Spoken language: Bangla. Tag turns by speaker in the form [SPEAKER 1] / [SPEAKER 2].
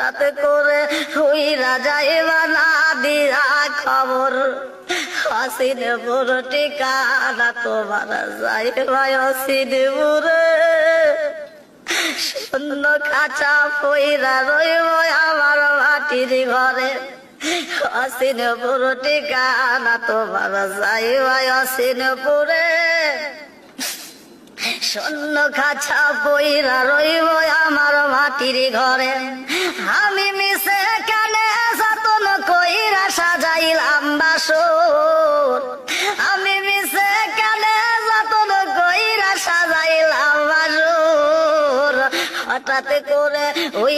[SPEAKER 1] হঠাৎ করে হইরা যাইবা না দিয়া খবর অসিনপুর ঠিকানা তোমার যাইবা অসিনপুরে শূন্য খাঁচা পইরা রইব আমার মাটির ঘরে অসিনপুর ঠিকানা তোমার যাইবা অসিনপুরে শূন্য খাঁচা পইরা রইব আমার মাটির ঘরে আমি মিশে কানে যতন কইরা সাজাইলাম বাসর আমি মিশে কানে যতন কইরা সাজাইলাম বাসর হঠাৎ করে ওই